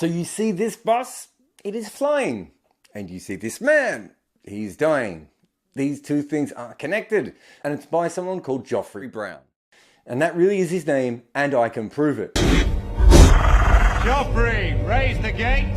So you see this bus, it is flying. And you see this man, he's dying. These two things are connected. And it's by someone called Jophery Brown. And that really is his name, and I can prove it. Jophery, raise the gate.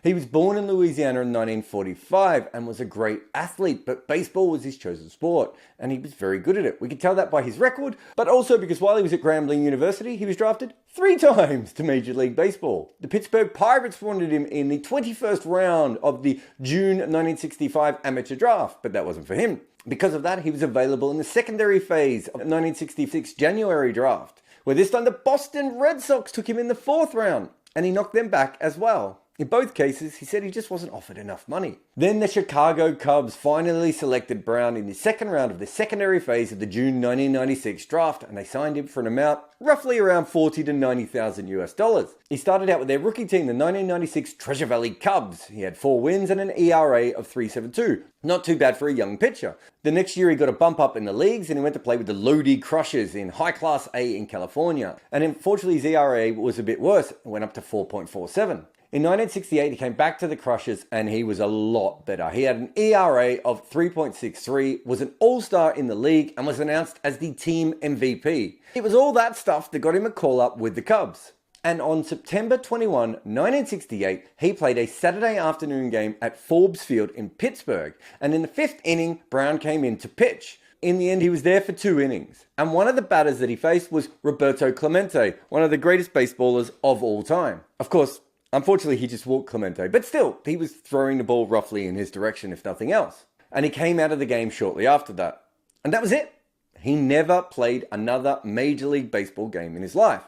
He was born in Louisiana in 1945 and was a great athlete, but baseball was his chosen sport, and he was very good at it. We could tell that by his record, but also because while he was at Grambling University, he was drafted 3 times to Major League Baseball. The Pittsburgh Pirates wanted him in the 21st round of the June 1965 amateur draft, but that wasn't for him. Because of that, he was available in the secondary phase of the 1966 January draft, where this time the Boston Red Sox took him in the 4th round, and he knocked them back as well. In both cases, he said he just wasn't offered enough money. Then the Chicago Cubs finally selected Brown in the 2nd round of the secondary phase of the June 1996 draft, and they signed him for an amount roughly around $40,000 to $90,000. He started out with their rookie team, the 1996 Treasure Valley Cubs. He had 4 wins and an ERA of 3.72. Not too bad for a young pitcher. The next year he got a bump up in the leagues and he went to play with the Lodi Crushers in High Class A in California. And unfortunately his ERA was a bit worse. It went up to 4.47. In 1968, he came back to the Crushers and he was a lot better. He had an ERA of 3.63, was an all-star in the league, and was announced as the team MVP. It was all that stuff that got him a call-up with the Cubs. And on September 21, 1968, he played a Saturday afternoon game at Forbes Field in Pittsburgh. And in the 5th inning, Brown came in to pitch. In the end, he was there for 2 innings. And one of the batters that he faced was Roberto Clemente, one of the greatest baseballers of all time. Of course, unfortunately, he just walked Clemente, but still, he was throwing the ball roughly in his direction, if nothing else. And he came out of the game shortly after that. And that was it. He never played another Major League Baseball game in his life,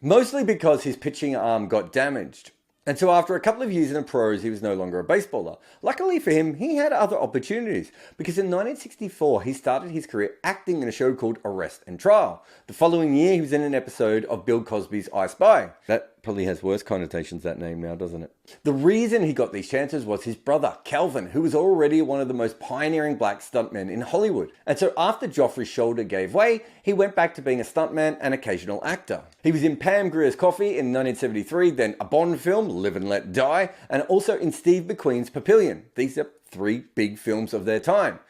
mostly because his pitching arm got damaged. And so after a couple of years in the pros, he was no longer a baseballer. Luckily for him, he had other opportunities, because in 1964, he started his career acting in a show called Arrest and Trial. The following year, he was in an episode of Bill Cosby's I Spy. That probably has worse connotations, that name now, doesn't it? The reason he got these chances was his brother, Calvin, who was already one of the most pioneering black stuntmen in Hollywood. And so after Joffrey's shoulder gave way, he went back to being a stuntman and occasional actor. He was in Pam Grier's Coffee in 1973, then a Bond film, Live and Let Die, and also in Steve McQueen's Papillion. These are 3 big films of their time.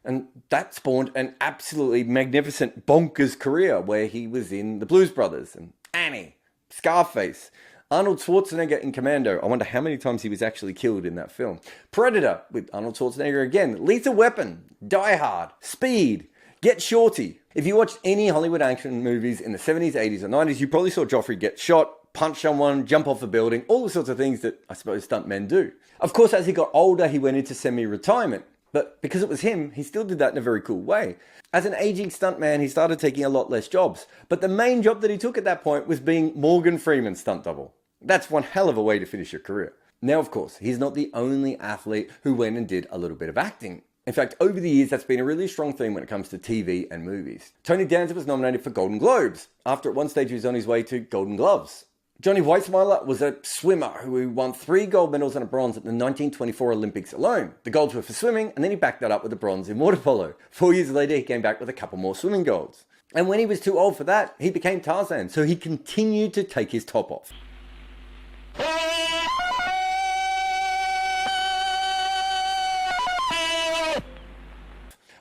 And that spawned an absolutely magnificent bonkers career where he was in The Blues Brothers and Annie, Scarface, Arnold Schwarzenegger in Commando. I wonder how many times he was actually killed in that film. Predator with Arnold Schwarzenegger again. Lethal Weapon, Die Hard, Speed, Get Shorty. If you watched any Hollywood action movies in the 70s, 80s, or 90s, you probably saw Joffrey get shot, punch someone, jump off a building, all the sorts of things that I suppose stuntmen do. Of course, as he got older, he went into semi-retirement. But because it was him, he still did that in a very cool way. As an aging stuntman, he started taking a lot less jobs. But the main job that he took at that point was being Morgan Freeman's stunt double. That's one hell of a way to finish your career. Now, of course, he's not the only athlete who went and did a little bit of acting. In fact, over the years, that's been a really strong theme when it comes to TV and movies. Tony Danza was nominated for Golden Globes. After at one stage he was on his way to Golden Gloves. Johnny Weissmuller was a swimmer who won 3 gold medals and a bronze at the 1924 Olympics alone. The golds were for swimming, and then he backed that up with a bronze in water polo. 4 years later, he came back with a couple more swimming golds. And when he was too old for that, he became Tarzan, so he continued to take his top off.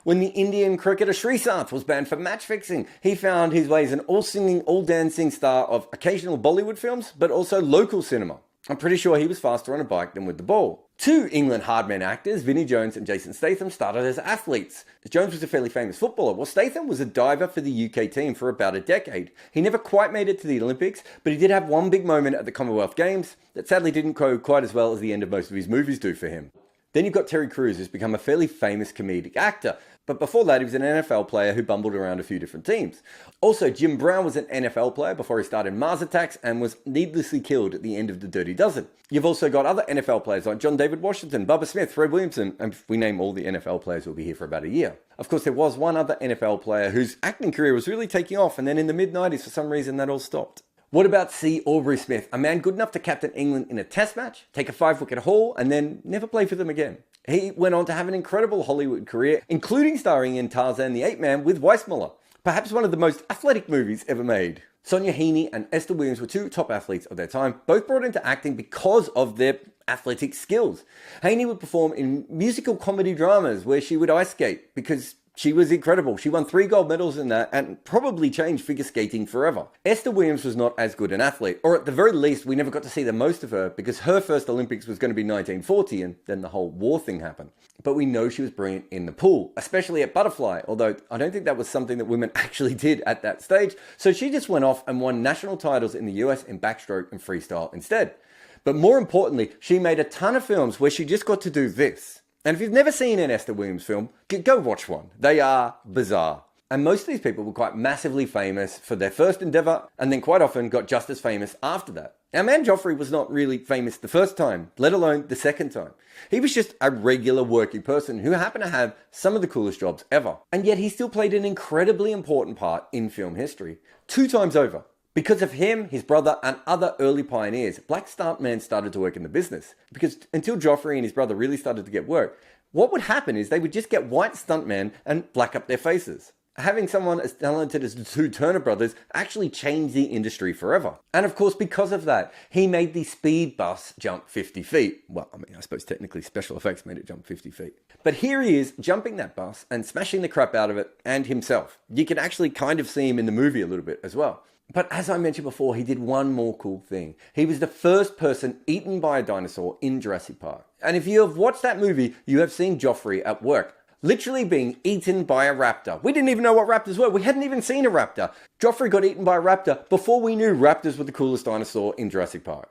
When the Indian cricketer Srisanth was banned for match fixing, he found his way as an all-singing, all-dancing star of occasional Bollywood films, but also local cinema. I'm pretty sure he was faster on a bike than with the ball. 2 England hardmen actors, Vinnie Jones and Jason Statham, started as athletes. Jones was a fairly famous footballer, while Statham was a diver for the UK team for about a decade. He never quite made it to the Olympics, but he did have one big moment at the Commonwealth Games that sadly didn't go quite as well as the end of most of his movies do for him. Then you've got Terry Crews, who's become a fairly famous comedic actor. But before that, he was an NFL player who bumbled around a few different teams. Also, Jim Brown was an NFL player before he started Mars Attacks and was needlessly killed at the end of The Dirty Dozen. You've also got other NFL players like John David Washington, Bubba Smith, Fred Williamson, and if we name all the NFL players, we'll be here for about a year. Of course, there was one other NFL player whose acting career was really taking off, and then in the mid-90s, for some reason, that all stopped. What about C. Aubrey Smith, a man good enough to captain England in a test match, take a 5-wicket haul, and then never play for them again? He went on to have an incredible Hollywood career, including starring in Tarzan the Ape Man with Weissmuller, perhaps one of the most athletic movies ever made. Sonia Heaney and Esther Williams were two top athletes of their time, both brought into acting because of their athletic skills. Heaney would perform in musical comedy dramas where she would ice skate because she was incredible. She won 3 gold medals in that and probably changed figure skating forever. Esther Williams was not as good an athlete, or at the very least, we never got to see the most of her because her first Olympics was going to be 1940 and then the whole war thing happened. But we know she was brilliant in the pool, especially at butterfly, although I don't think that was something that women actually did at that stage. So she just went off and won national titles in the US in backstroke and freestyle instead. But more importantly, she made a ton of films where she just got to do this. And if you've never seen an Esther Williams film, go watch one. They are bizarre. And most of these people were quite massively famous for their first endeavor and then quite often got just as famous after that. Our man Jophery was not really famous the first time, let alone the second time. He was just a regular working person who happened to have some of the coolest jobs ever. And yet he still played an incredibly important part in film history, 2 times over. Because of him, his brother, and other early pioneers, black stuntmen started to work in the business. Because until Jophery and his brother really started to get work, what would happen is they would just get white stuntmen and black up their faces. Having someone as talented as the 2 Turner brothers actually changed the industry forever. And of course, because of that, he made the speed bus jump 50 feet. Well, I suppose technically special effects made it jump 50 feet. But here he is jumping that bus and smashing the crap out of it and himself. You can actually kind of see him in the movie a little bit as well. But as I mentioned before, he did one more cool thing. He was the first person eaten by a dinosaur in Jurassic Park. And if you have watched that movie, you have seen Jophery at work, literally being eaten by a raptor. We didn't even know what raptors were. We hadn't even seen a raptor. Jophery got eaten by a raptor before we knew raptors were the coolest dinosaur in Jurassic Park.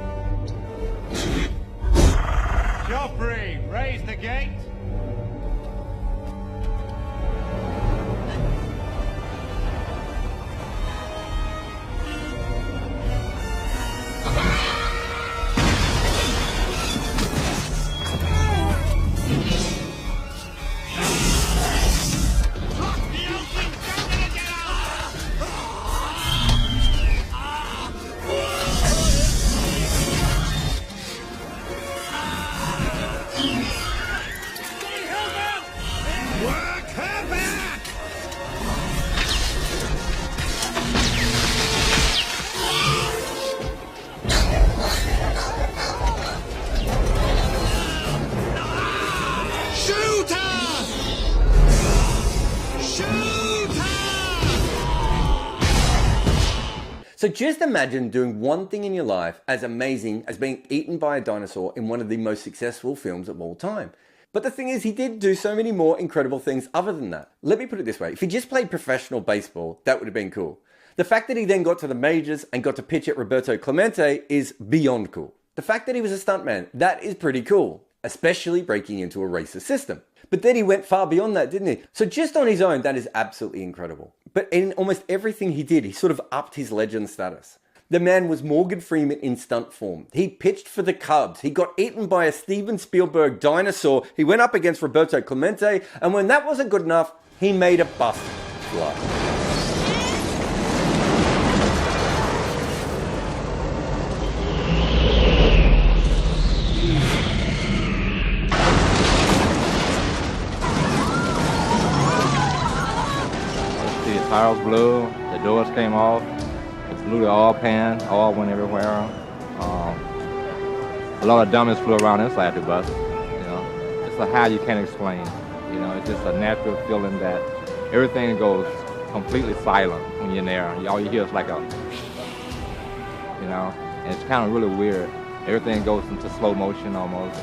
Jophery, raise the gate. So just imagine doing one thing in your life as amazing as being eaten by a dinosaur in one of the most successful films of all time. But the thing is, he did do so many more incredible things other than that. Let me put it this way. If he just played professional baseball, that would have been cool. The fact that he then got to the majors and got to pitch at Roberto Clemente is beyond cool. The fact that he was a stuntman, that is pretty cool, especially breaking into a racist system. But then he went far beyond that, didn't he? So just on his own, that is absolutely incredible. But in almost everything he did, he sort of upped his legend status. The man was Morgan Freeman in stunt form. He pitched for the Cubs. He got eaten by a Steven Spielberg dinosaur. He went up against Roberto Clemente. And when that wasn't good enough, he made a bus fly. The tires blew, the doors came off, it blew the oil pan, oil went everywhere. A lot of dummies flew around inside the bus. You know, it's a high you can't explain. You know, it's just a natural feeling that everything goes completely silent when you're in there. All you hear is like a, you know, and it's kind of really weird. Everything goes into slow motion almost.